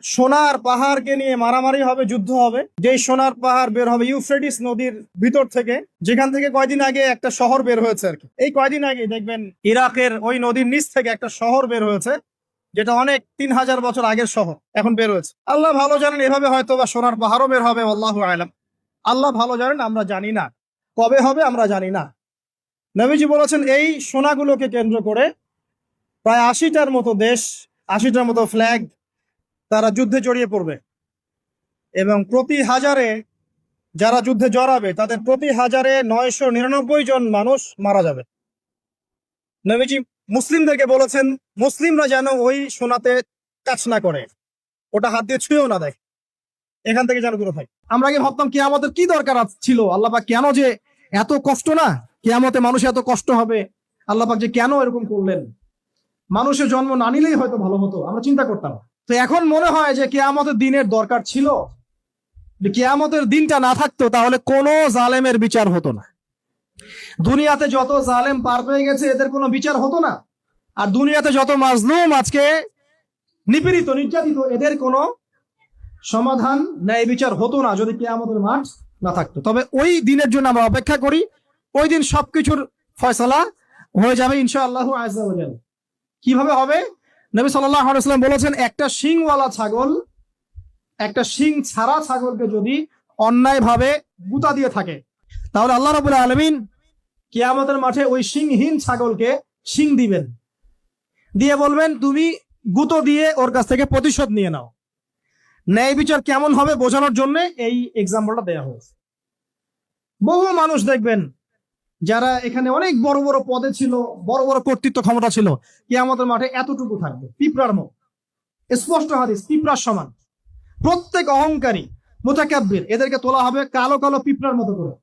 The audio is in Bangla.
সোনার পাহাড়কে নিয়ে মারামারি হবে, যুদ্ধ হবে। যেই সোনার পাহাড় বের হবে ইউফ্রেটিস নদীর ভিতর থেকে, যেখান থেকে কয়দিন আগে একটা শহর বের হয়েছে আর কি। এই কয়দিন আগে দেখবেন ইরাকের ওই নদীর নিচ থেকে একটা শহর বের হয়েছে, যেটা অনেক 3000 বছর আগের শহর এখন বের হয়েছে। আল্লাহ ভালো জানেন এভাবে হয়তো বা সোনার পাহাড়ও বের হবে, আল্লাহু আলাম। আল্লাহ ভালো জানেন, আমরা জানি না কবে হবে, আমরা জানি না। নবীজি বলেছেন এই সোনাগুলোকে কেন্দ্র করে প্রায় 80টার মতো দেশ, 80টার মতো ফ্ল্যাগ তারা যুদ্ধে জড়িয়ে পড়বে, এবং প্রতি হাজারে যারা যুদ্ধে জড়াবে তাদের প্রতি হাজারে 999 জন মানুষ মারা যাবে। নবীজি মুসলিমদেরকে বলেছেন মুসলিমরা যেন ওই সোনাতে টাচ না করে, ওটা হাত দিয়ে ছুঁয়েও না দেয়, এখান থেকে যেন দূরে থাকে। আমরা আগে ভাবতাম কিয়ামতের কি দরকার ছিল, আল্লাহ পাক কেন যে এত কষ্ট, না কিয়ামতে মানুষ এত কষ্ট হবে, আল্লাহ পাক যে কেন এরকম করলেন, মানুষের জন্ম না নিলেই হয়তো ভালো হতো, আমরা চিন্তা করতাম। তো এখন মনে হয় যে কিয়ামতের দিনের দরকার ছিল। কিয়ামতের দিনটা না থাকতো তাহলে কোনো জালেমের বিচার হতো না। দুনিয়াতে যত জালেম পার পেয়ে গেছে এদের কোনো বিচার হতো না, আর দুনিয়াতে যত মাজলুম আজকে নিপীড়িত নির্যাতিত এদের কোনো সমাধান ন্যায় বিচার হতো না যদি কিয়ামতের মাঠ না থাকতো। তবে ওই দিনের জন্য আমরা অপেক্ষা করি, ওই দিন সবকিছুর ফয়সালা হয়ে যাবে ইনশাআল্লাহু আযজা ওয়া জাল। কিভাবে হবে? নবী সাল্লাল্লাহু আলাইহি ওয়াসাল্লাম বলেছেন একটা শিংওয়ালা ছাগল একটা শিং ছাড়া ছাগলকে যদি অন্যায়ভাবে গুতা দিয়ে থাকে, তাহলে আল্লাহ রাব্বুল আলামিন কিয়ামতের মাঠে ওই শিংহীন ছাগলকে শিং দিবেন, দিয়ে বলবেন তুমি গুতো দিয়ে ওর কাছ থেকে প্রতিশোধ নিয়ে নাও। ন্যায় বিচার কেমন হবে বোঝানোর জন্য এই এক্সাম্পলটা দেওয়া হয়েছে। বহু মানুষ দেখবেন যারা এখানে অনেক বড় বড় পদে ছিল, বড় বড় কর্তৃত্ব ক্ষমতা ছিল, কিয়ামতের মাঠে এতটুকু থাকবে, পিঁপড়ার মতো। স্পষ্ট হাদিস, পিঁপড়ার সমান। প্রত্যেক অহংকারী মুতাকাব্বির এদেরকে তোলা হবে কালো কালো পিঁপড়ার মতো করে।